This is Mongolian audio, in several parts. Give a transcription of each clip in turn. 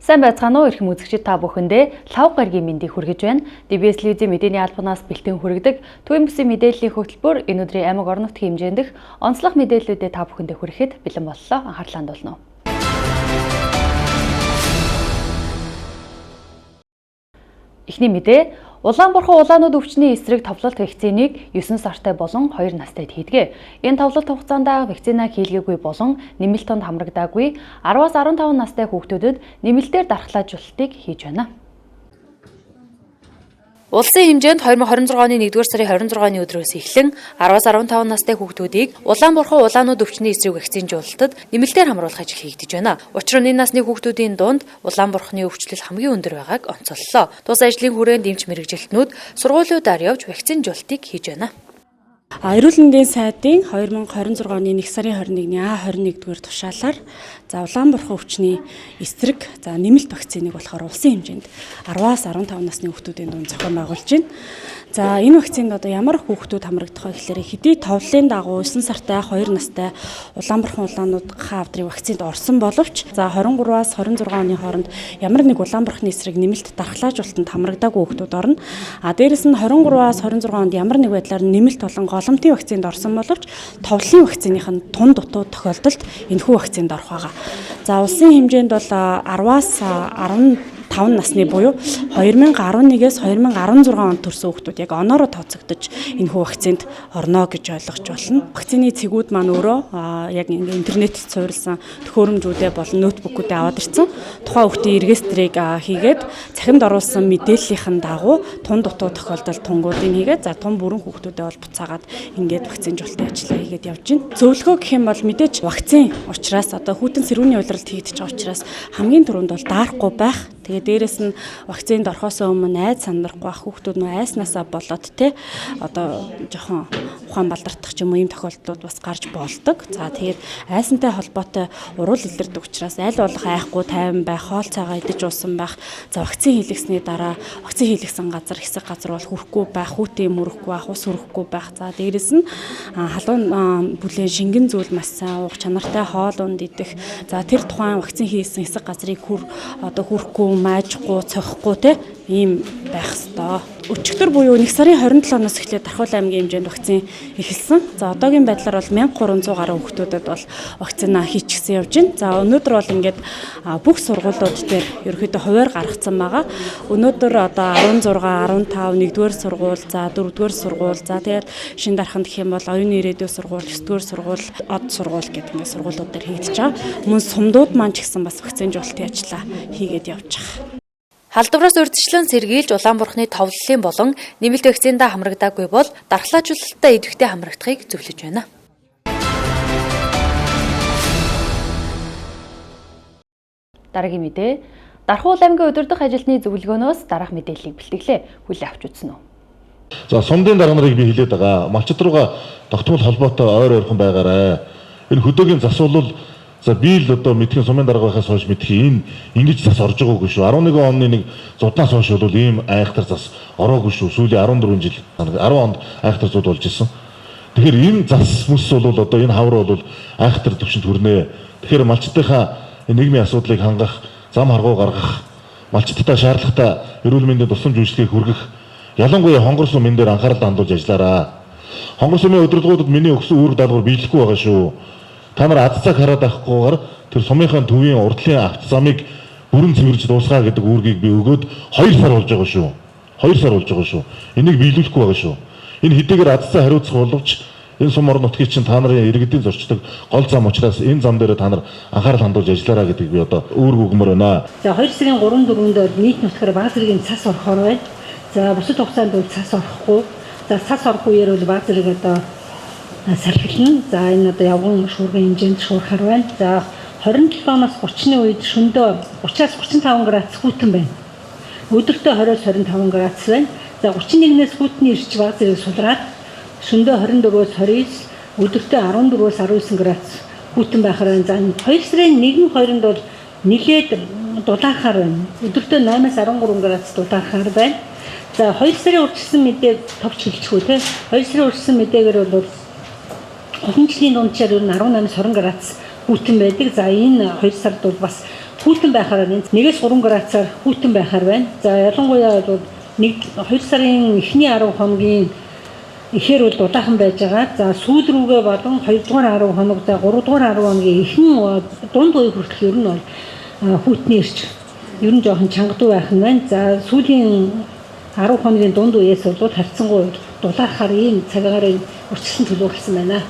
Сайн байцгаана уу эрхэм үзэгчид та бүхэндээ лав гарагийн мэндийг хүргэж байна. DBS телевизийн мэдээний албанаас бэлтгэн хүргэдэг Төвийн бүсийн мэдээллийн хөтөлбөр энэ өдрийн аймаг орон нутгийн хэмжээндх онцлог мэдээллүүдэд та бүхэндээ хүрэхэд бэлэн боллоо. Анхаарлаа хандуулна уу. Эхний мэдээ Улаанбурхан улаанууд өвчний эсрэг товлолт вакциныг 9 сартай болон 2 настайд хийдэг. Энэ товлолт хугацаанд вакцина хийлгээгүй болон нэмэлт тонд хамрагдаагүй 10-аас 15 настай хүүхдүүдэд нэмэлтээр дархлаажуулалтыг хийж байна. Улсын хэмжээнд 2026 оны 1-р сарын 26-ны өдрөөс эхлэн 10-аас 15 настай хүүхдүүдийг Улаанбурхан улаанууд өвчний эсрэг вакцинжуулалтад нэмэлтээр хамруулах ажил хийгдэж байна. Учир нь энэ насны хүүхдүүдийн дунд Улаанбурханы өвчлөл хамгийн өндөр байгааг онцоллоо. Тус ажлын хүрээнд эмч мэрэгжилтнүүд сургуулиудаар явж вакцинжуулалтыг хийж байна. Эрүүл мэндийн сайдын 2026 оны 1 сарын 21-ний А21-р тушаалаар Улаанбурхан өвчний эсрэг нэмэлт вакциныг болохоор улсын хэмжээнд 10-аас 15 насны хүүхдүүдийн дунд зохион байгуулж байна. Энэ вакцинд ямар хүүхдүүд хамрагдах вэ гэхээр хэдий товлын дагуу 9 сартай 2 настай Улаанбурхан улаануудынхаа авдрыг вакцинд орсон боловч 23-аас 26 оны хооронд ямар нэг Улаанбурханы эсрэг нэмэлт дархлаажуулалтанд хамрагдаагүй хүүхдүүд орно. Дээрэс нь 23-аас 26 онд ямар нэг байдлаар нэмэлт болон голомтын вакцинд орсон боловч товлын вакциных нь тун дутуу тохиолдолд энэхүү вакцинд орох байгаа. Улсын хэмжээнд бол 10-аас 15 насны буюу 2011-ээс 2016 онд төрсэн хүүхдүүд яг оноороо тооцогдож энэхүү вакцинд орно гэж ойлгож болно. Вакцины цэгүүд маань өөрөө яг интернетэд суурилсан төхөөрөмжүүдээ болон ноутбукуудаа аваад ирсэн. Тухайн хүүхдийн регистрийг хийгээд цахимд оруулсан мэдээллийнхэн дагуу тун дутуу тохиолдолд тунгуудыг хийгээд тун бүрэн хүүхдүүдэд бол буцаагаад ингээд вакцинжуулалтын ажлаа хийгээд явж байна. Зөвлөгөө гэх юм бол мэдээж вакцин учраас хүүтэн сэрүүний улиралд хийгдэж байгаа учраас хамгийн түрүүнд бол даарахгүй байх. Тэгээд дээрэс нь вакцинд орохоос өмнө айд сандрахгүй байх хүүхдүүд нөө айснасаа болоод жоохон ухаан балдартах ч юм уу ийм тохиолдлууд бас гарч болдог. Тэгээд айсантай холбоотой урал илэрдэг учраас аль болох айхгүй тайван байх, хоол цайгаа идэж уусан байх. Вакцин хийлгэсний дараа вакцин хийлгсэн газар хэсэг газар бол хүрхгүй байх, хүүтэн мөрөхгүй байх, ус өрөхгүй байх. Дээрэс нь халуун бүлээн шингэн зүйл маш сайн уух, чанартай хоол унд идэх. Тэр тухайн вакцин хийсэн хэсэг газрыг хүрхгүй, маажихгүй, цохихгүй ийм байх ёстой. Өчигдөр буюу 1 сарын 27-оноос эхлээд Дархуул аймгийн хэмжээнд вакцин эхэлсэн. Одоогийн байдлаар бол 1300 гаруй хүүхдүүдэд бол вакцина хийчихсэн явж байна. Өнөөдөр бол ингээд бүх сургуулиуд дээр ерөөхдөө хуваар гаргацсан байгаа. Өнөөдөр 16, 15, 1-р сургууль, 4-р сургууль, тэгээд Шинэ Дарханд гэх юм бол оюуны ирээдүйн сургууль, 9-р сургууль, од сургууль гэдэг ингээд сургуулиуд дээр хийгдэж байгаа. Мөн сумдууд маань ч гэсэн бас вакцинжуулалтын ажлаа хийгээд явж байгаа. Халдвараас урьдчилан сэргийлж Улаанбурханы товлолын болон нэмэлт вакциндаа хамрагдаагүй бол дархлаажуулалтаа идэвхтэй хамрагдахыг зөвлөж байна. Дараагийн мэдээ Дархуул аймгийн удирдах ажилтны зөвлөгөөнөөс дараах мэдээллийг бэлтгэлээ. Хүлээн авч үзнэ үү. Сумдын дарга нарыг би хэлээд байгаа. Малчид руугаа тогтмол холбоотой ойр ойрхон байгаарай. Энэ хөдөөгийн засвал би л мэдхийн сумын дарга байхаас хойш мэдхийн ингэж зас орж байгаагүй шүү. 11 оны нэг зуднаас хойш бол ийм айхтар зас ороогүй шүү. Сүүлийн 14 жил 10 онд айхтар зуд болж исэн. Тэгэхээр энэ зас мэс бол энэ хавар бол айхтар төвшөнд хүрнэ. Тэгэхээр малчдынхаа нийгмийн асуудлыг хангах, зам харгуу гаргах, малчдтай шаардлагатай эрүүл мэндийн тусламж үйлчлэгийг хүргэх, ялангуяа хонгор сум энэ дээр анхаарал хандуулж ажиллаарай. Хонгор сумын удирдлагуудад миний өгсөн үүрэг даалгавар биелэхгүй байгаа шүү. Та нар ад цаг хараад байхгүйгээр тэр сумынхаа төвийн урдлын авт замыг бүрэн цэвэрж дуусгаа гэдэг үүргийг би өгөөд 2 сар болж байгаа шүү. 2 сар болж байгаа шүү. Энийг биелүүлэхгүй байгаа шүү. Энэ хэдийгээр ад цаг хариуцах боловч энэ сум орон нутгийн чинь та нарын иргэдийн зорчдог гол зам учраас энэ зам дээр та нар анхаарал хандуулж ажиллаарай гэдэг би үүрэг өгмөр байна. 2 сарын 3-4-нд нийт нутгаар бааз зэргийн цас орохоор байна. Бусад хугацаанд бол цас орохгүй. Цас орох үеэр бол бааз зэрэг сархилна. Энэ явган шуургын хэмжээнд шуурхаар байна. 27-оос 30-ны үед шөндөө 30-аас 35 градус хүйтэн байна. Өдөртөө 20-оос 25 градус байна. 31-ээс хүйтний ирч бааз зэрэг сулраад шөндөө 24-өөс 29, өдөртөө 14-өөс 19 градус хүйтэн байхаар байна. 2 сарын 1-2-нд бол нэлээд дулаахаар байна. Өдөртөө 8-аас 13 градус дулаахаар байна. 2 сарын урьдчилсан мэдээг товч хэлчихв те. 2 сарын урьдчилсан мэдээгээр бол олон жилийн дундчаар ер нь 18-20 градус хүйтэн байдаг. Энэ 2 сард бол бас хүйтэн байхаар байна. 1-3 градусаар хүйтэн байхаар байна. За ялангуяа бол 2 сарын эхний 10 хоногийн ихээр бол удаахан байж байгаа. За сүүл рүүгээ болон 2 дугаар 10 хоног, за 3 дугаар 10 хоногийн ихэнх дунд үе хүртэл ер нь бол хүйтний ирч ер нь жоохон чангадуу байх нь байна. За сүүлийн 10 хоногийн дунд үеэс бол харьцангуй дулаахаар ийм цагаараа урьдчилан төлөвлөсөн байна.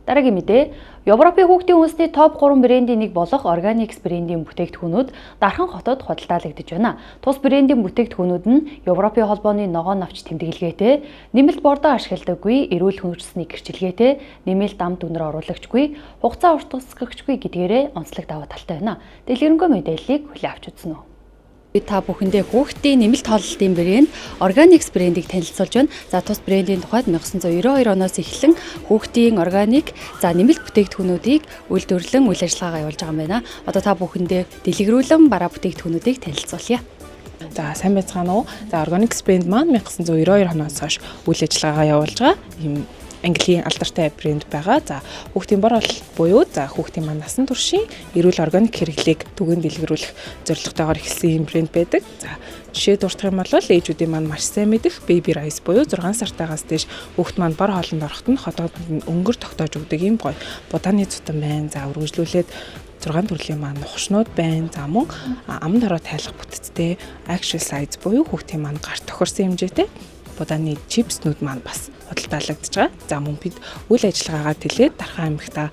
Дараагийн мэдээ, Европын хүүхдийн үндэсний топ 3 брендийн нэг болох Organics брендийн бүтээгдэхүүнүүд Дархан хотод худалдаалагдаж байна. Тус брендийн бүтээгдэхүүнүүд нь Европын холбооны ногоон навч тэмдэглэгээтэй, нэмэлт бордоо ашигладаггүй, эрүүл хүндрэлсний гэрчилгээтэй, нэмэлт ам дүнээр оруулагчгүй, хугацаа уртасгагчгүй гэдгээрээ онцлог даваа талтай байна. Дэлгэрэнгүй мэдээллийг хүлээн авч үзнэ үү. Би та бүхэндээ хүүхдийн нэмэлт хооллолтын брэнд Organics брендийг танилцуулж байна. За тус брендийн тухайд 1992 оноос эхлэн хүүхдийн органик нэмэлт бүтээгдэхүүнүүдийг үйлдвэрлэн үйл ажиллагаагаа явуулж байгаа юм байна. Одоо та бүхэндээ дэлгэрүүлэн бараа бүтээгдэхүүнүүдийг танилцуулъя. За сайн байцгаана уу. За Organics брэнд маань 1992 оноос хойш үйл ажиллагаагаа явуулж байгаа юм Английн алдартай брэнд байгаа. За хүүхдийн бор хооллолт буюу хүүхдийн маань насан туршийн эрүүл органик хэрэглээг түгээн дэлгэрүүлэх зорилготойгоор эхэлсэн юм брэнд байдаг. За жишээ дурдах юм бол ээжүүдийн маань маш сайн мэдэх Baby Rice буюу 6 сартаагаас дээш хүүхд маань бор хоолнд ороход нь хотоодод нь өнгөр тогтоож өгдөг юм гоё будааны цутан байна. За үргэлжлүүлээд 6 төрлийн маань нухшнууд байна. За мөн амд ороо тайлах бүтцтэй Actual Size буюу хүүхдийн маань гарт тохирсон хэмжээтэй будааны чипснүүд маань бас худалдаалагдж байгаа. За мөн бид үйл ажиллагаагаар тэлээд Дархан аймагта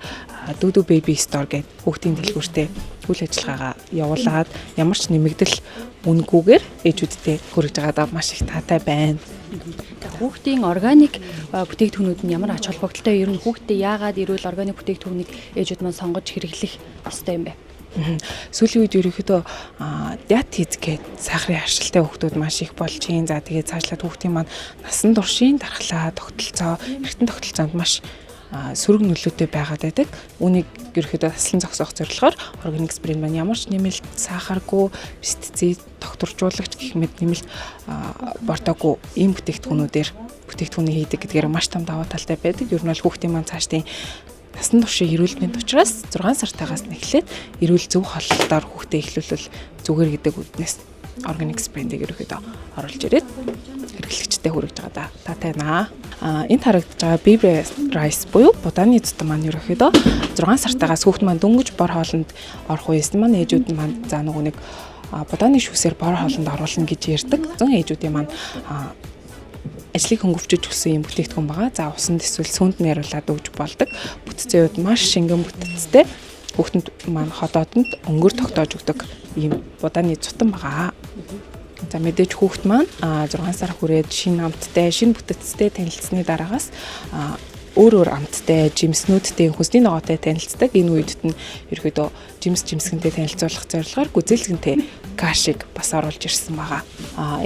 Дүүдүү Baby Store гэдэг хүүхдийн дэлгүүртээ үйл ажиллагаагаа явуулаад ямар ч нэмэгдэл үнгүүгээр ээжүүдтэй хүргэж байгаадаа маш их таатай байна. Хүүхдийн органик бүтээгдэхүүнүүд нь ямар ач холбогдолтой, ер нь хүүхдээ яагаад эрүүл органик бүтээгдэхүүнийг ээжүүд маань сонгож хэрэглэх ёстой юм бэ? Сүүлийн үед ерөнхийдөө диатез гээд сахарын аршилтай хүүхдүүд маш их болж байна. За тэгээд цаашлаад хүүхдийн маань насан туршийн дархлаа, тогтолцоо, эргэтэн тогтолцоонд маш сөрөг нөлөөтэй байгаад байдаг. Үүнийг ерөнхийдөө таслан зогсоох зорилгоор Organics брэнд маань ямар ч нэмэлт сахаргүй, пестицид, докторжуулагч гэх мэт нэмэлт бортоогүй ийм бүтээгдэхүүнүүдээр бүтээгдэхүүнийг хийдэг гэдгээр маш том даваа талтай байдаг. Ер нь бол хүүхдийн маань цаашдын насан туршийн эрүүл мэнд учраас 6 сартаагаас эхлээд эрүүл зөв хооллолтоор хүүхдээ эхлүүлвэл зүгээр гэдэг үднээс Organics брендийг ерөөхдөө оруулж ирээд хэрэглэгчдэд хүргэж байгаа таатай наа. Энд харагдаж байгаа Baby Rice буюу будааны цутан маань ерөөхдөө 6 сартаагаас хүүхд маань дөнгөж бор хоолнд орох үеэс маань ээжүүд маань за нэг будааны шүүсээр бор хоолнд оруулна гэж ярьдаг. Зөн ээжүүдийн маань ажлыг хөнгөвчөж өгсөн юм бүтээгдэхүүн байгаа. За усанд эсвэл сүүнд нь яруулаад өгж болдог. Бүтцийн үед маш шингэн бүтцтэй. Хүүхдэд маань ходоодонд өнгөр тогтоож өгдөг ийм будааны цутан байгаа. За мэдээж хүүхд маань 6 сар хүрээд шинэ амттай, шинэ бүтцтэй танилцсны дараагаас өөр амттай, жимснүүдтэй, хүнсний ногоотой танилцдаг. Энэ үедд нь ерөөдөө жимсгэнтэй танилцуулах зорилгоор гүзэлгэнтэй кашиг бас оруулж ирсэн байгаа.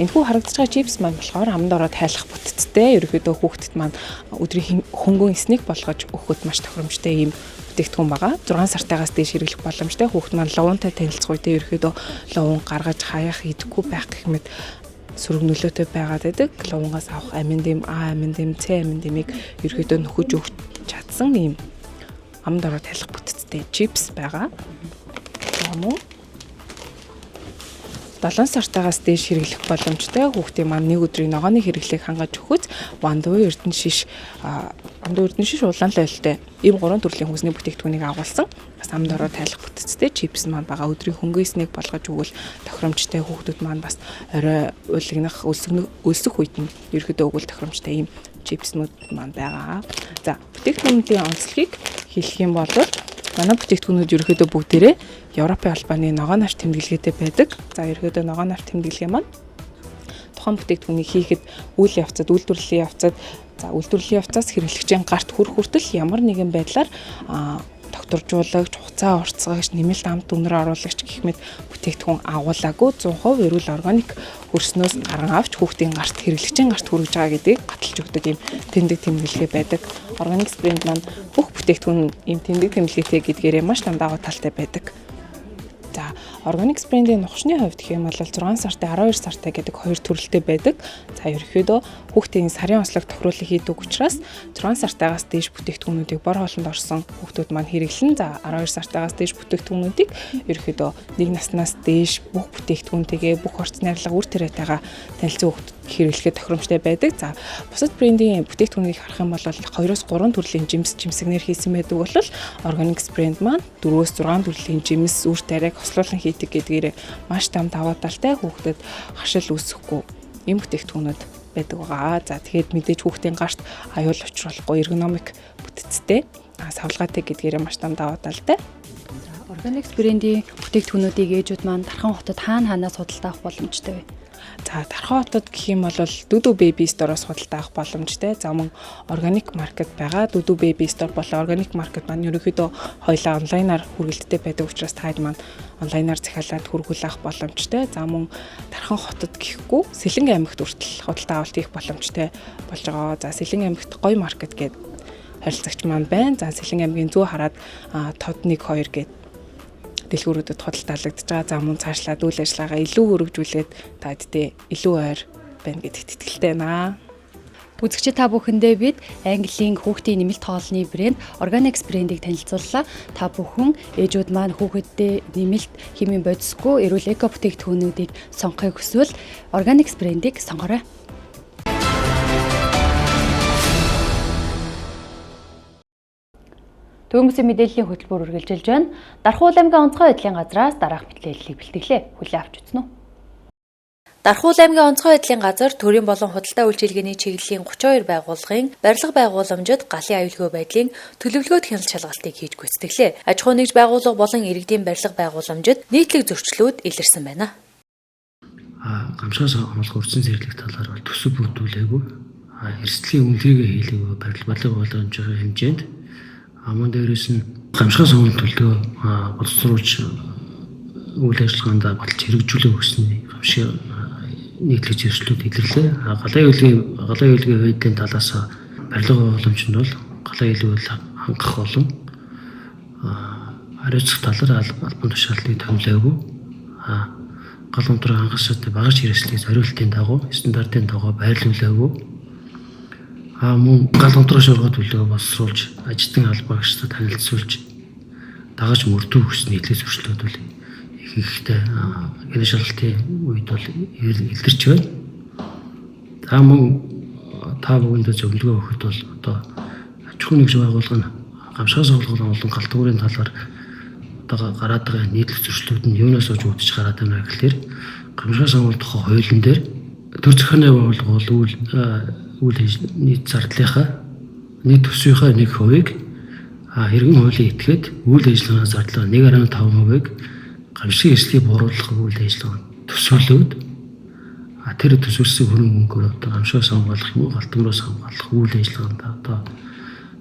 Энэхүү харагдаж байгаа чипс маань болохоор амд ороод тайлах бүтцтэй. Ерөөдөө хүүхдэд маань өдрийн хөнгөн снэк болгож өгөхөд маш тохиромжтой ийм бүтээгдэхүүн байгаа. 6 сартаагаас дээш хэрэглэх боломжтой. Хүүхд маань ловонтой танилцах үедээ ерөөдөө ловон гаргаж хаяах идэхгүй байх гэх мэт сөрөг нөлөөтэй байгаад байдаг. Ловонгоос авах амин дэм, амин дэм, С амин дэмийг ерөөдөө нөхөж өгч чадсан ийм амд ороод тайлах бүтцтэй чипс байгаа. Мөн 7 сартаагаас дээш хэрэглэх боломжтой. Хүүхдийн маань нэг өдрийн ногооны хэрэглээг хангаж өгөхөд Вандуу Эрдэнэ шиш улаан лойлтой ийм 3 төрлийн хүнсний бүтээгдэхүүнийг агуулсан. Бас амд ороод тайлах бүтцтэй чипс маань байгаа. Өдрийн хөнгөн снэк болгож өгвөл тохиромжтой. Хүүхдүүд маань бас орой уулгнах өлсөх үед нь ерөөдөө өгвөл тохиромжтой ийм чипснүүд маань байгаа. За бүтээгдэхүүнийн онцлогийг хэлэх юм бол манай бүтээгдэхүүнүүд ерөөдөө бүгдээрээ Европын албаны ногоон навч тэмдэглэгээтэй байдаг. За ерөөдөө ногоон навч тэмдэглэгээ маань тухайн бүтээгдэхүүнийг хийхэд үйлдвэрлэлийн явцаас хэрэглэгчийн гарт хүртэл ямар нэгэн байдлаар докторжуулагч, хуцаа уртсгагч, нэмэлт амт дүнээр оруулагч гэх мэт бүтээгдэхүүн агуулаагүй 100% эрүүл органик хөрснөөс гаран авч хүүхдийн гарт хэрэглэгчийн гарт хүргэж байгаа гэдгийг баталж өгдөг юм тэмдэг тэмдэглэгээ байдаг. Organics брэнд маань бүх бүтээгдэхүүн ийм тэмдэг тэмдэглэгээтэй гэдгээрээ маш том даваа талтай байдаг. За Organic Sprint-ийн нухшны хувьд гэх юм бол 6 сартай 12 сартай гэдэг хоёр төрөлтэй байдаг. За ерөнхийдөө хүүхдийн сарын ослог тохируулах хийдэг учраас 6 сартаагаас дээш бүтээгдэхүүнүүдийг бор хоолнд орсон хүүхдүүд маань хэрэглэн за 12 сартаагаас дээш бүтээгдэхүүнүүдийг ерөнхийдөө 1 наснаас дээш бүх бүтээгдэхүүнтэйгээ бүх орц найрлага үр тариатайгаа танилцсан хүүхдүүд хэрэглэхэд тохиромжтой байдаг. За бусад брендийн бүтээгдэхүүнийг харах юм бол 2-3 төрлийн жимсгнэр хийсэн байдаг бол Organic Sprint маань 4-6 төрлийн жимс үр тариаг хослуулан хийдэг гэдгээр маш том даваа талтай хүүхдэд хашил үүсэхгүй ийм бүтээгдэхүүнүүд байдаг байгаа. За тэгээд мэдээж хүүхдийн гарт аюул учруулахгүй эргономик бүтцтэй савлгаатай гэдгээр маш том даваа талтай. Organic Sprint-ийн бүтээгдэхүүнүүдийг ээжүүд маань Дархан хотод хаанаас худалдаа авах боломжтой вэ? За Дархан хотод гэх юм бол Dudu Baby Store-оос худалдаа авах боломжтой. За мөн Organic Market байгаа. Dudu Baby Store болон Organic Market маань ерөнхийдөө хоёулаа онлайнаар хүргэлттэй байдаг учраас таад маань онлайнаар захиалаад хүргүүл авах боломжтой. За мөн Дархан хотод гэхгүй Сэлэнг аймагт хүртэл худалдаа авалт хийх боломжтой болж байгаа. За Сэлэнг аймагт Гоё Market гэдэг харилцагч маань байна. За Сэлэнг аймгийн зүү хараад тод 1 2 гэдэг дэлгүүрүүдэд худалдаалагдж байгаа. За мөн цаашлаад үйл ажиллагаагаа илүү хөрвжүүлээд та хэдтэй илүү ойр байна гэдэгт итгэлтэй байна. Үзэгчид та бүхэндээ бид Английн хүүхдийн нэмэлт хоолны брэнд Organic Sprint-ийг танилцууллаа. Та бүхэн ээжүүд маань хүүхэддээ нэмэлт химийн бодисгүй эрүүл эко бүтээгдэхүүнүүдийг сонгохыг хүсвэл Organic Sprint-ийг сонгоорой. Төвөмсийн мэдээллийн хөтөлбөр үргэлжилж байна. Дархан аймгийн онцгой байдлын газраас дараах мэдээллийг бэлтгэлээ. Хүлээн авч үзнэ үү? Дархан аймгийн онцгой байдлын газар төрийн болон худалдаа үйлчилгээний чиглэлийн 32 байгууллагын барилга байгууламжид галын аюулгүй байдлын төлөвлөгөөт хяналт шалгалтыг хийж гүйцэтгэлээ. Аж ахуй нэгж байгууллага болон иргэдийн барилга байгууламжид нийтлэг зөрчлүүд илэрсэн байна. Гамшигаас хамгаалах үржин зэрлэг талаар бол төсөв бүрдүүлээгүй. Эрсдлийн үнэлгээгээ хийлээгүй барилга байгууламжийн хэмжээнд мөн дээрээс нь гамшигаас хамгаалах төлөө боловсруулж үйл ажиллагаанд баталж хэрэгжүүлэх хүснэ гамшиг нийтлэг зөрчлүүд илэрлээ. Галын аюулгүй байдлын талаас барилга байгууламжинд бол галын аюулгүй хангах болон хариуцах талаар албан тушаалтыг томилоогүй. Гал унтраа хангалттай багаж хэрэгслийг зориултын дагуу стандартын дагуу байрлуулаагүй. Мөн гал унтраа шуурга төлөвлөгөө боловсруулж ажилтны албаагчдад танилцуулж дагаж мөрдөх хүсний нийтлэг зөрчлүүд бол ихтэй гэнэ шалгалтын үед бол илэрч байна. За мөн та бүхэнд зөвлөгөө өгөхөд бол одоо аж ахуй нэгж байгууллага нь гамшигаас олгуулсан болон галтгуурын талаар одоо гараад байгаа нийтлэг зөрчлүүд нь юунаас олж үүдэж гараад байна гэхээр гамшигаас олгох хуулийн дээр төр захиргааны байгууллага үйл нийт зардлынхаа нийт төсвийнхаа 1%-ийг иргэн хуулийн этгээд үйл ажиллагааны зардлага 1.5%-ийг гамшигын эслийг бууруулах үйл ажиллагаанд төсөөлөөд тэр төсвөлсөн хөрөнгө мөнгөөр одоо гамшигаас хамгаалах юм уу галтамраас хамгаалах үйл ажиллагаанд одоо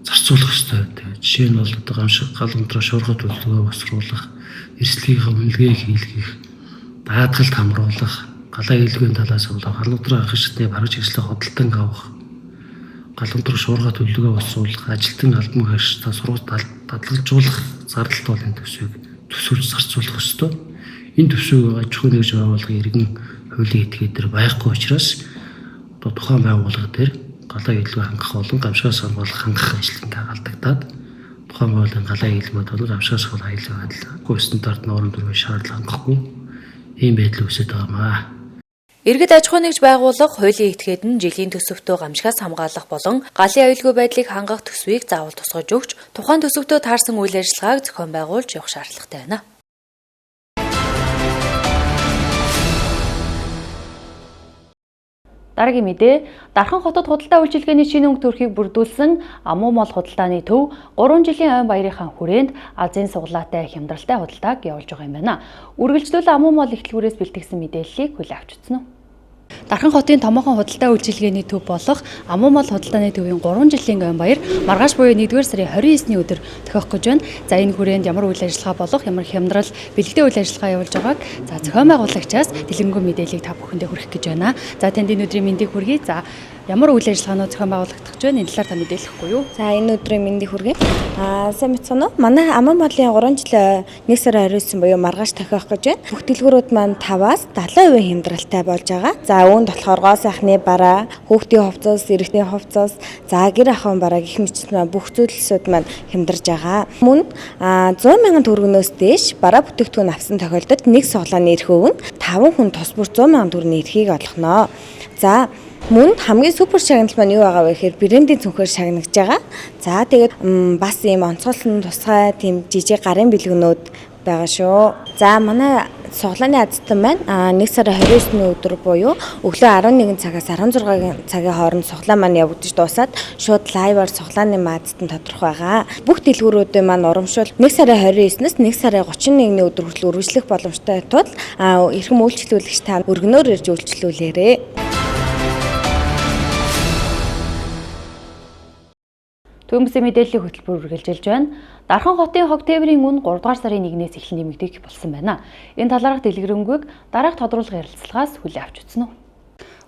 зарцуулах ёстой байдаг. Жишээ нь бол одоо гамшиг гал унтраа шуурга төлөвлөгөө боловсруулах, эрсдлийнхаа үнэлгээг хийлгэх, даатгалд хамруулах, галын аюулгүйн талаас нь гал унтраа агшигчдын бараж хэрэгслээ хөдөлтөн авах, гал унтраа шуурга төлөвлөгөө боловсруулах, ажилтны албан хаагчдаа сургууль дадлагжуулах зардалт бол энэ төсвийг төсөөлж зарцуулах ёстой. Энэ төсөв аж ахуй нэгж байгууллагын иргэн хуулийн этгээд дээр байхгүй учраас одоо тухайн байгууллага дээр галын аюулгүй хангах болон гамшигаас хамгаалах хангах ажлын дагалдагдаад тухайн байгууллагын галын аюулгүй болон гамшигаас хамгаалах аюулгүй байдал стандарт норм төрийн шаардлага хангахгүй ийм байдал үүсэж байгаамаа. Иргэд аж ахуй нэгж байгууллага хуулийн этгээд нь жилийн төсөвтөө гамшигаас хамгаалах болон галын аюулгүй байдлыг хангах төсвийг заавал тусгаж өгч тухайн төсөвтөө таарсан үйл ажиллагааг зохион байгуулж явах шаардлагатай байна. Дараагийн мэдээ Дархан хотод худалдаа үйлчилгээний шинэ өнгө төрхийг бүрдүүлсэн Амуу мол худалдааны төв 3 жилийн айн баярынхаа хүрээнд Азийн суглаатай хямдралтай худалдааг явуулж байгаа юм байна. Үргэлжлүүл Амуу мол ихтлгүүрээс бэлтгэсэн мэдээллийг хүлээн авч үзнэ үү? Дархан хотын томоохон худалдаа үйлчилгээний төв болох Амуу мол худалдааны төвийн 3 жилийн айн баяр маргааш буюу 1-р сарын 29-ны өдөр тохиох гэж байна. За энэ хүрээнд ямар үйл ажиллагаа болох, ямар хямдрал, бэлэгдээ үйл ажиллагаа явуулж байгааг зохион байгуулагчаас дэлгэрэнгүй мэдээллийг та бүхэндээ хүргэх гэж байна. За танд энэ өдрийн мэндийг хүргэе. За ямар үйл ажиллагаанууд зохион байгуулагдах гэж байна? Энэ талаар та мэдээлэхгүй юу? За энэ өдрийн мэндийг хүргэе. Сайн мэцхан уу? Манай Аман бодлын 3 жил 1 сарын 29 буюу маргааш тахиах гэж байна. Бүх дэлгүүрүүд маань 5-аас 70% хямдралтай болж байгаа. За үүнд болохоор гоо сайхны бараа, хүүхдийн хувцас, эрэгтэй хувцас, за гэр ахуйн бараа гэх мэт бүх зүйлсүүд маань хямдарж байгаа. Мөн 100 мянган төгрөгнөөс дээш бараа бүтээгдэхүүн авсан тохиолдолд нэг суглааны эрх өвн 5 хүн тус бүр 100 мянган төгрөгийн эрхийг олгоно. За мөн хамгийн супер шагналт маань юу байгаа вэ гэхээр брендийн цүнхээр шагнагдж байгаа. За тэгээд бас ийм онцгойлсон тусгай тийм жижиг гарын бэлгэнүүд байгаа шүү. За манай суглааны азтан байна. 1 сарын 29-ний өдөр буюу өглөө 11 цагаас 16 цагийн хооронд суглаа маань явагдаж дуусаад шууд лайваар суглааны азтан тодорхой байгаа. Бүх дэлгүүрүүдийн маань урамшуул 1 сарын 29-ноос 1 сарын 31-ний өдөр хүртэл үргэлжлэх боломжтой тул эрхэм үйлчлүүлэгч та өргөнөөр ирж үйлчлүүлээрэй. Төмөсийн мэдээллийн хөтөлбөр үргэлжилж байна. Дархан хотын хог тээврийн үн 3 дугаар сарын 1-ээс эхлэн нэмэгдэх болсон байна. Энэ талаарх дэлгэрэнгүй дараах тодруулах ярилцлагаас хүлээн авч үзсэн үү?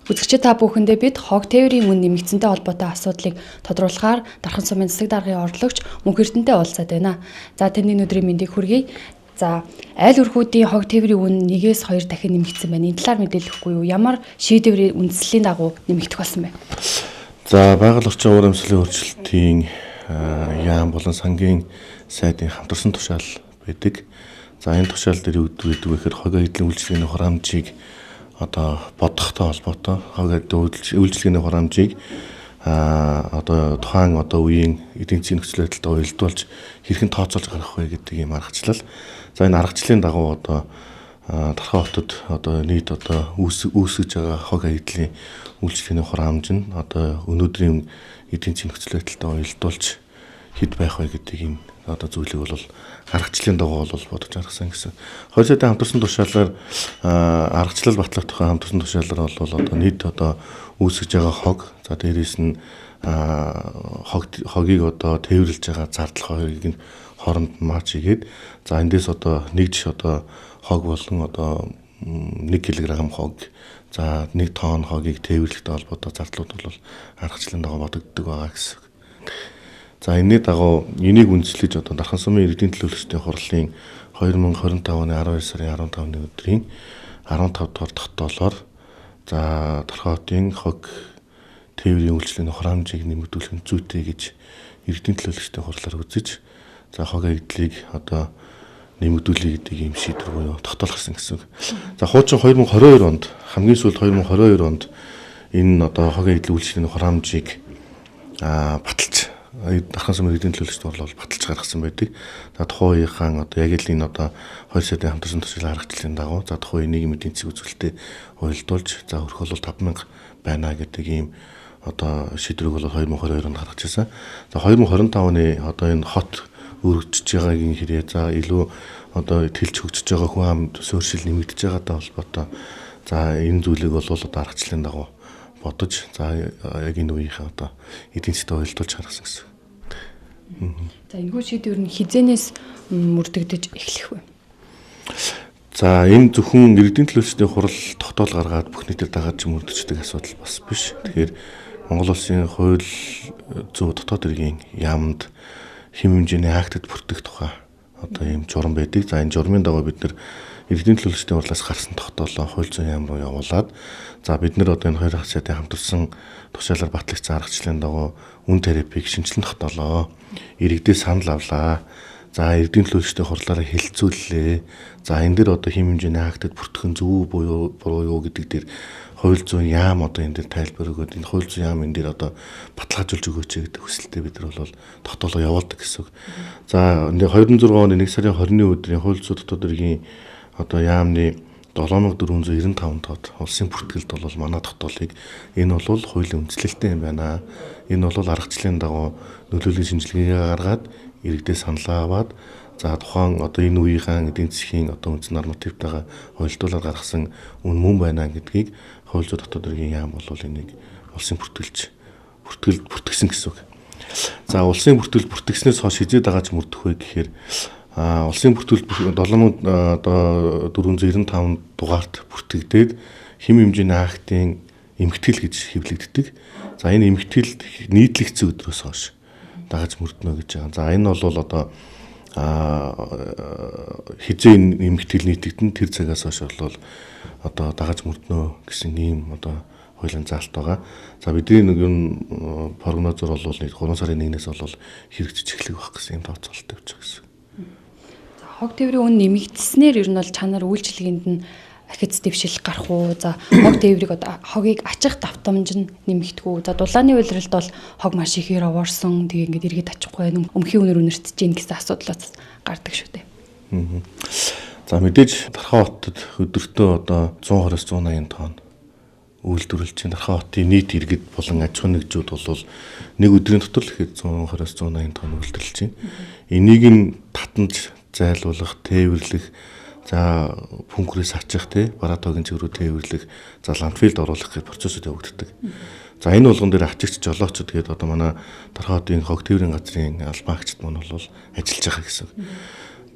Үзэгчид та бүхэндээ бид хог тээврийн үн нэмэгдсэнтэй холбоотой асуудлыг тодруулахаар Дархан сумын засаг даргын орлогч Мөнх Эрдэнэтэй уулзаад байна. За тэрний өдрийн мэндийг хүргэе. За айл өрхүүдийн хог тээврийн үн 1-ээс 2 дахин нэмэгдсэн байна. Энэ талаар мэдээлэхгүй юу? Ямар шийдвэрийн үндслийн дагуу нэмэгдэх болсон бэ? За байгаль орчин уур амьсгалын өөрчлөлтийн яам болон сангийн сайдын хамтарсан тушаал байдаг. За энэ тушаал дээр үүддэг гэхээр хог эдлийн үйлчлэгээний хураамжийг одоо бодохтой холбоотой хог эдлийн үйлчлэгээний хураамжийг одоо тухайн одоо үеийн эдийн засгийн нөхцөл байдалтай уялдуулж хэрхэн тооцоолж гаргах вэ гэдэг ийм аргачлал. За энэ аргачлалын дагуу одоо Дархан хотод одоо нийт одоо үүсгэж байгаа хог эдлийн үйлчлэгээний хураамж нь одоо өнөөдрийн эдийн засгийн нөхцөл байдалтай уялдуулж хэд байх вэ гэдэг ийм одоо зүйлийг бол аргачлалын дагуу бол бодож гаргасан гэсэн. Хоёр сайдын хамтарсан тушаалаар аргачлал батлагдах хамтарсан тушаалаар бол одоо нийт одоо үүсгэж байгаа хог за дээрээс нь хогийг одоо тээвэрлж байгаа зардал хоёрыг нь хооронд маач игээд за эндээс одоо нэгж одоо хог болон одоо 1 кг хог за 1 тонн хогийг тээвэрлэхтэй холбоотой зардлууд бол аргачлалын дагуу бодогддог байгаа гэсэн. За энэний дагуу энийг үндэслэж одоо Дархан сумын иргэдийн төлөөлөгчдийн хурлын 2025 оны 12 сарын 15-ны өдрийн 15 дугаар тогтоолоор за Дархан хотын хог тээврийн үйлчлэгээний хураамжийг нэмэгдүүлэх нь зүйтэй гэж иргэдийн төлөөлөгчдийн хурлаар үзэж за хог эдлийг одоо нэмэгдүүлэх гэдэг ийм шийдвэр буюу тогтоолгосон гэсэн. За хуучин 2022 онд хамгийн сүүлд 2022 онд энэ одоо хог эдлийн үйлчлэгээний хураамжийг баталж Дархан сумын иргэдийн төлөөлөгчдийн хурлаар баталж гаргасан байдаг. За тухайн үеийнхэн одоо яг л энэ одоо хоёр сайдын хамтарсан тушаалын аргачлалын дагуу за тухайн нийгмийн эдийн засгийн үзүүлэлтэд уялдуулж за өрхөл бол 5,000 байна гэдэг ийм одоо шийдвэрийг бол 2022 онд гаргаж ирсэн. За 2025 оны одоо энэ хот өргөжж байгаагийн хэрэг за илүү одоо тэлж хөгжиж байгаа хүн амд суурьшил нэмэгдэж байгаатай холбоотой за энэ зүйлийг бол одоо аргачлалын дагуу бодож за яг энэ үеийнхээ одоо эдийн засгт уялдуулж гаргасан гэсэн. За энэ шийдвэр нь хизээнээс мөрдөгдөж эхлэх вэ? За энэ зөвхөн иргэдийн төлөөлөгчдийн хурал тогтоол гаргаад бүх нийтэд дагаад ч мөрдөгчдөг асуудал бас биш. Тэгэхээр Монгол улсын хууль зүйн дотоод иргэний яамд хэм хэмжээний актад бүртгэх тухай одоо ийм журам байдаг. За энэ журмын дагуу бид нэр иргэдийн төлөөлөгчдийн хурлаас гарсан тогтоолоо хууль зүйн яам руу явуулаад за бид нар одоо энэ хоёр ах сайдын хамтарсан тушаалаар батлагдсан аргачлалын дагуу үн терапиг шинжилэн тогтоолоо. Иргэдээ санал авлаа. За иргэдийн төлөөлөгчдийн хурлаараа хэлэлцүүллээ. За энэ дэр одоо хэм хэмжээний актад бүртгэх нь зөв буюу буруу юу гэдэг дээр хууль зүйн яам одоо энэ дэр тайлбар өгөөд энэ хууль зүйн яам энэ дэр одоо баталгаажуулж өгөөч гэдэг хүсэлтэд бид нар бол тогтоолоо явуулдаг гэсэн үг. За 2006 оны 1 сарын 20-ны өдрийн хууль зүйн дотоод иргэний одоо яамны 7495 тоод улсын бүртгэлд бол манай тогтоолыг энэ бол хуулийн үндэслэлтэй юм байна. Энэ бол аргачлалын дагуу нөлөөллийн шинжилгээгээ гаргаад иргэдээ санал аваад за тухайн одоо энэ үеийнхэн эдийн засгийн одоо үндэс нормативтайгаа уялдуулаад гаргасан үн мөн байна гэдгийг хууль зүйн дотоод иргэний яам бол энийг улсын бүртгэсэн гэсэн үг. За улсын бүртгэл бүртгэснээс хойш хизээ дагааж мөрдөх вэ гэхээр улсын бүртгэл 7495 дугаарт бүртгэгдээд хэм хэмжээний актын эмхтгэл гэж хэвлэгддэг. За энэ эмхтгэл нийтлэгдсэн өдрөөс хойш дагаж мөрднө гэж байгаа. За энэ бол одоо хизээ эмхтгэл нийтлэгдэн тэр цагаас хойш бол одоо дагаж мөрднө гэсэн ийм одоо хуулийн заалт байгаа. За бидний нэг юм прогнозор бол 3 сарын 1-ээс бол хэрэгжиж эхлэх байх гэсэн юм тооцоололт явж байгаа гэсэн. За хог тээврийн үн нэмэгдснээр ер нь бол чанар үйлчлэгэнд нь ахиц дэвшил гарах уу? За хог тээврийг одоо хогийг ачих давтамж нь нэмэгдэх үү? За дулааны үйлрэлд бол хог маш ихээр овоорсон. Тэгээ ингээд эргээд ачихгүй байх. Өмхийн үнээр үнэртэж гин гэсэн асуудлаас гардаг шүү дээ. За мэдээж Дархан хотод өдөртөө одоо 120-аас 180 тонн үйлдвэрлэж чинь Дархан хотын нийт иргэд болон аж ахуйн нэгжүүд бол нэг өдрийн дотор л ихэд 120-аас 180 тонн үйлдвэрлэж чинь. Энийг нь татанж зайлуулах, тээвэрлэх, за пүнкрээс ачих бараатогийн цэврүү тээвэрлэх, за ландфилд оруулах гэх процессыг явагддаг. За энэ болгон дээр ачигч жолоочд гээд одоо манай Дархан хотын хог тээврийн газрын албаагчид мань бол ажиллаж байгаа гэсэн.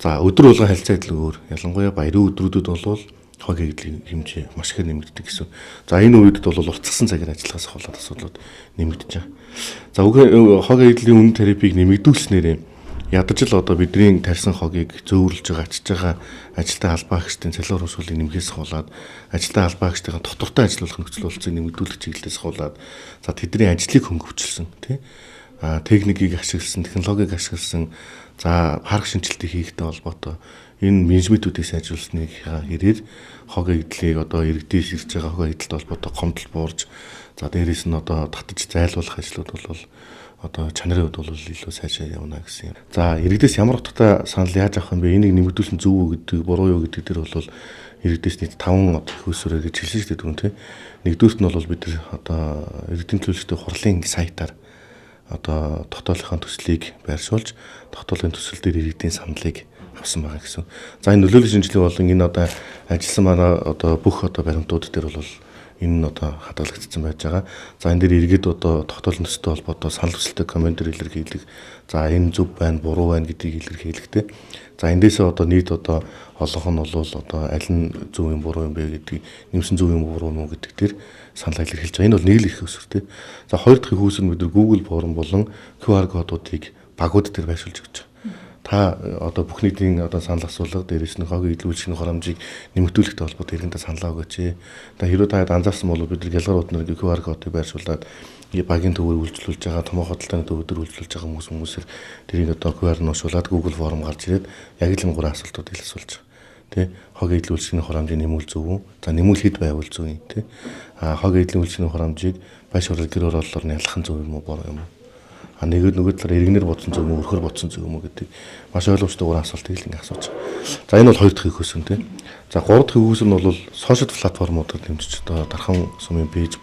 За өдөр болгон харилцаа адил өөр. Ялангуяа баярын өдрүүдэд бол хог хийгдлийн хэмжээ маш их нэмэгддэг гэсэн. За энэ үедэд бол уртсгсан цагаар ажиллахаас болоод асуудлууд нэмэгдэж байгаа. За хог хийгдлийн үнэ тарифыг нэмэгдүүлснээр ядаж л одоо бидний тарьсан хогийг зөөвөрлж байгаа ачиж байгаа ажилтны албаагчдын цалин хөрсгөлийг нэмэхээс хуулаад ажилтны албаагчдын доктортой ажиллах нөхцөл болцыг нэмэгдүүлэх чиглэлээс хуулаад за тэдний ажлыг хөнгөвчлсөн техникийг ашигласан, технологиг ашигласан за парк шинжилтийг хийхтэй холбоотой энэ менежментүүдийг сайжруулсныг хэрээр хог хийгдлийг одоо иргэдээс ирж байгаа хог хийгдэлтэй холбоотой гомдол буурж за дээрээс нь одоо татаж зайлуулах ажлууд бол одоо чанарын хувьд бол илүү сайжаа явна гэсэн юм. За иргэдээс ямар утгатай санал яаж авах юм бэ? Энийг нэмэгдүүлсэн зөв үү гэдэг, буруу юу гэдэг дээр бол иргэдээс нийт 5 хөөсөрөө гэж хэлсэн шүү дээ түрүүн тийм. Нэгдүгürt нь бол бид нар одоо иргэдийн төлөвлөлтөд хурлын сайтаар одоо тогтоолынхаа төслийг байршуулж тогтоолын төсөл дээр иргэдийн саналыг авсан байгаа гэсэн. За энэ нөлөөллийн шинжилгээ болон энэ одоо ажилласан манай одоо бүх одоо баримтууд дээр бол энэ нь одоо хадгалагдсан байж байгаа. За энэ дээр иргэд одоо тогтоолын төсөлтэй холбоотой санал хүсэлттэй комментэр илэрхийлэх. За энэ зөв байна, буруу байна гэдгийг илэрхийлэхтэй. За эндээсээ одоо нийт одоо олонх нь бол одоо аль нь зөв юм буруу юм бэ гэдгийг нэмсэн зөв юм буруу юм гэдэг дээр санал илэрхийлж байгаа. Энэ бол нэг л их өсвөртэй. За хоёр дахь их өсвөр нь бид нар Google форм болон QR кодуудыг багууд дээр байршуулж өгч байгаа. Та одоо бүх нийтийн одоо санал асуулга дээрээс нь хог идэлүүлэх хурамжийг нэмэгдүүлэхтэй холбоотой иргэдэд саналаа өгөөч. Та хэрвээ та анзаарсан бол бид нар гялгарууд нар QR кодыг байршуулад багийн төвөөр үйлчлүүлж байгаа томоо хөдөлтөний төвөөр үйлчлүүлж байгаа хүмүүсээр тэрийг одоо QR нуушуулад Google форм гарч ирээд яг л энэ гурван асуултуудыг асуулж байгаа. Тэ хог идэлүүлэх хурамжийг нэмүүл зөв үү? За нэмүүлэхэд байвал зөв юм тэ. Хог идэлүүлэх хурамжийг байш урал гэр ороллоор нь ялах нь зөв юм уу буруу юм уу? Нөгөө талаар иргэнээр бодсон зөв юм уу, өрхөр бодсон зөв юм уу гэдэг маш ойлгомжтой гурван асуултыг л ингэ асууж байгаа. За энэ бол хоёр дахь их хөөсөн тийм. За гурав дахь их хөөсөн нь бол сошиал платформудаар дэмжиж одоо Дархан сумын пэйж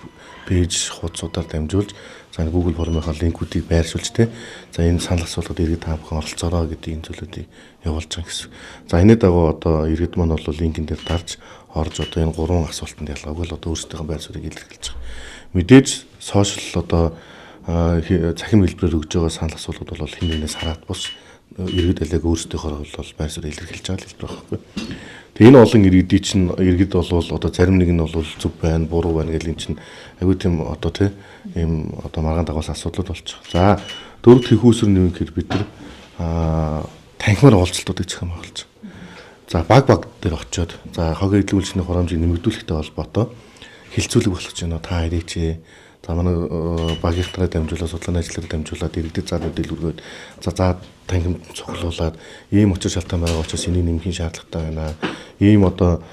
хуудасуудаар дамжуулж за Google формынхаа линкүүдийг байршуулж тийм. За энэ санал асуулгад иргэд та бүхэн оролцоорой гэдэг энэ зүйлүүдийг явуулж байгаа гэсэн. За энэ дагуу одоо иргэд маань бол линкэн дээр дарж орж одоо энэ гурван асуултанд ялгаагүй л одоо өөрсдийнхөө байр суурийг илэрхийлж байгаа. Мэдээж сошиал одоо цахим хэлбэрээр өгж байгаа санал асуулгууд бол хэн нэгнээс хараад бус иргэд алиг өөрсдийнхөө бол байр суурь илэрхийлж байгаа л хэлбэр байхгүй. Тэгээ энэ олон иргэдийн чинь иргэд бол одоо зарим нэг нь бол зөв байна, буруу байна гэл энэ чинь аюу тийм одоо ийм одоо маргаан дагуулсан асуудлууд болж байгаа. За дөрөв дэх хөөсөр нэмэхээр бид нар танхимаар уулзалтуудыг зохион байгуулж байгаа. За баг дээр очиод за хог идэлүүлжний хурамжийг нэмэгдүүлэхтэй холбоотой хилцүүлэг болох гэж байна. Та ирээч. За манай багийнхнараа дамжуулаад судлааны ажлаараа дамжуулаад иргэдэд заалууд дэлгэргээд за танхим цуглуулад ийм учир шалтгаан байгаа учраас энийг нэмэхийн шаардлагатай байна. Ийм одоо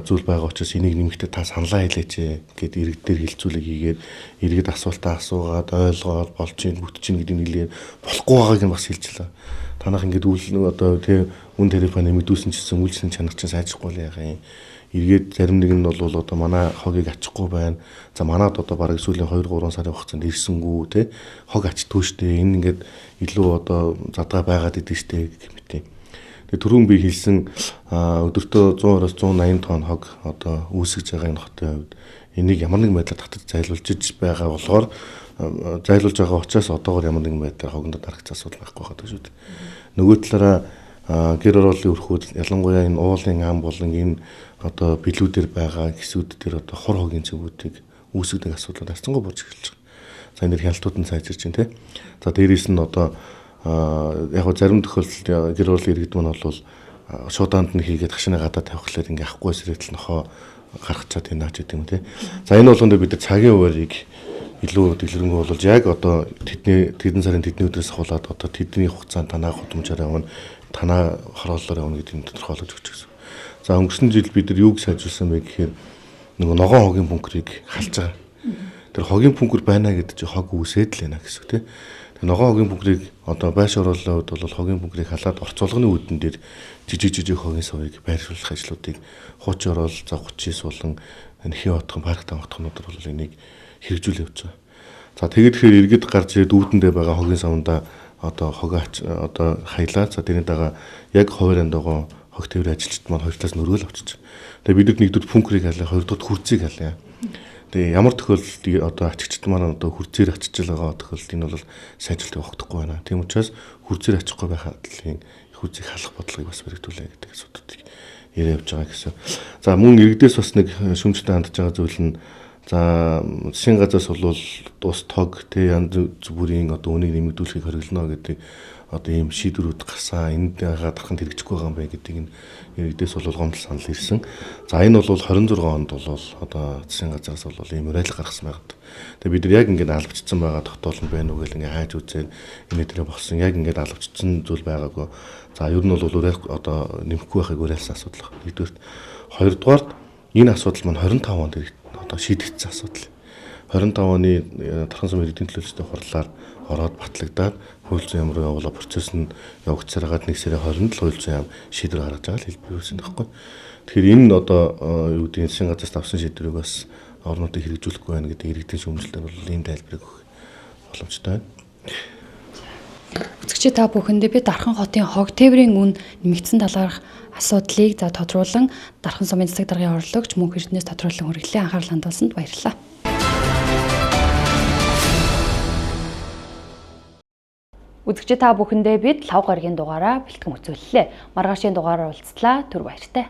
зүйл байгаа учраас энийг нэмэхдээ та саналаа хэлээч гэд иргэдээр хилцүүлэг хийгээд иргэд асуултаа асуугаад ойлгоод болж ийн бүгд чинь гэдэг нэлээд болохгүй байгааг нь бас хэлчихлээ. Танах ингээд одоо үн тарифа нэмэгдүүлсэн чинь үйлчлэлийн чанар чинь сайжрахгүй л яах юм. Иргэд зарим нэг нь бол одоо манай хогийг ачихгүй байна. За манад одоо бараг сүүлийн 2-3 сарын хугацаанд ирсэнгүү те хог ачдгүй штэ. Энэ ингээд илүү одоо задгаа байгаад идэв штэ гэх мэт. Тэгээ түрүүн би хэлсэн өдөртөө 100-аас 180 тонн хог одоо үүсгэж байгаа энэ хотын хувьд энийг ямар нэгэн байдлаар татаж зайлуулж байгаа болохоор зайлуулж байгаа учраас одоогоор ямар нэгэн байдлаар хогонд дарагц асуудал байхгүй байгаа шүү дээ. Нөгөө талаараа гэр орооллын өрхүүд ялангуяа энэ уулын ам болон энэ одоо билүүдээр байгаа гисүүд дээр одоо хор хогийн цэвүүдийг үүсгдэг асуудлууд харьцангуй болж эхэлж байгаа. За энэ хяналтууд нь сайжирч байна тий. За дээрээс нь одоо яг го зарим тохиолдолд гэр бүлийн иргэд маань бол шуудаанд нь хийгээд хашааны гадаа тавихлаар ингээ ахгүй сэрэгдэл нохоо гаргах чад энэ ч гэдэг юм тий. За энэ болгонд бид нар цагийн хуваарийг илүү дэлгэрэнгүй болж яг одоо тэдэн сарын тэдний өдрөөс хавуулаад одоо тэдний хугацаанд танаа худамжаар явна, танаа хорооллоор явна гэдэг нь тодорхойлож өгч гэсэн. За өнгөрсөн жил бид нар юуг сайжруулсан бэ гэхээр нөгөө ногоон хогийн бункерийг халж байгаа. Тэр хогийн бункер байна гэдэг чинь хог үүсээд л байна гэсэн үг тийм. Тэр ногоон хогийн бункерийг одоо байрш оруулалтын хувьд бол хогийн бункерийг халаад орцуулганы үүдэн дээр жижиг хогийн сувыг байршуулах ажлуудыг хуучин орол за 39 болон нэхийн отхон парк тамхтгнууд бол энийг хэрэгжүүлээ явж байгаа. За тэгээд тэгэхээр иргэд гарч ирээд үүдэндээ байгаа хогийн савнда одоо хогооч одоо хаялаа. За тэрний дагаа яг хуваарьнд байгаа хог тээврийн ажилчид маань хоёр талаас нөрөөл авчиж. Тэгээд бид нэгдүгээр бункерийг халаа, хоёрдугаар хүрцийг халаа. Тэгээ ямар тохиолдолд одоо ачигчд маань одоо хүрцээр ачиж байгаа тохиолдолд энэ бол сайжруулалтыг огтхгүй байна. Тийм учраас хүрцээр ачихгүй байх хадлын их үзийг халах бодлогыг бас бэрхтүүлээ гэдэг асуудлыг яриа явж байгаа гэсэн. За мөн иргэдээс бас нэг шүмжтэй хандж байгаа зүйл нь за засгийн газраас бол ус тог тэ янз бүрийн одоо үнийг нэмэгдүүлэхийг хориглоно гэдэг одоо ийм шийдвэрүүд гарсан. Энд гадархан хэрэгжихгүй байгаа юм байна гэдэг нь иргэдээс бол гомдол санал ирсэн. За энэ бол 26 онд бол одоо засгийн газраас бол ийм уриалга гаргасан байгаад. Тэгээ бид нар яг ингээд албачсан байгаа тогтоол нь байна уу гэж ингээд хайж үзээд энэ дээр бохсон яг ингээд албачсан зүйл байгаагүй. За ер нь бол уриалга одоо нэмэхгүй байхыг уриалсан асуудал байна. Нэгдүгээр. Хоёрдугаар энэ асуудал маань 25 онд одоо шийдэгдсэн асуудал. 25 оны Тархан сумын иргэдийн төлөөлөлтийн хурлаар ороод батлагдаад хууль зүйн яам руу явуулаа процесс нь явагдсаар хагаад 1 сарын 20-нд л хууль зүйн яам шийдвэр гаргаж байгаа л хэлбэр үүсэн байхгүй. Тэгэхээр энэ одоо юу гэдэг засгийн газраас авсан шийдвэрийг бас орнуудыг хэрэгжүүлэхгүй байна гэдэг иргэдийн шүүмжлэлээр бол ийм тайлбарыг өгөх боломжтой байна. Үзэгчид та бүхэндээ бид Дархан хотын хог тээврийн үн нэмэгдсэн талаарх асуудлыг тодруулан Дархан сумын засаг даргын орлогч мөн Эрдэнэс тодруулан хүргэлээ анхаарал хандуулсанд баярлалаа. Үзэгчид та бүхэндээ бид лав гарагийн дугаараа бэлтгэн үзүүллээ. Маргаашийн дугаараар уулзлаа. Түр баяртай.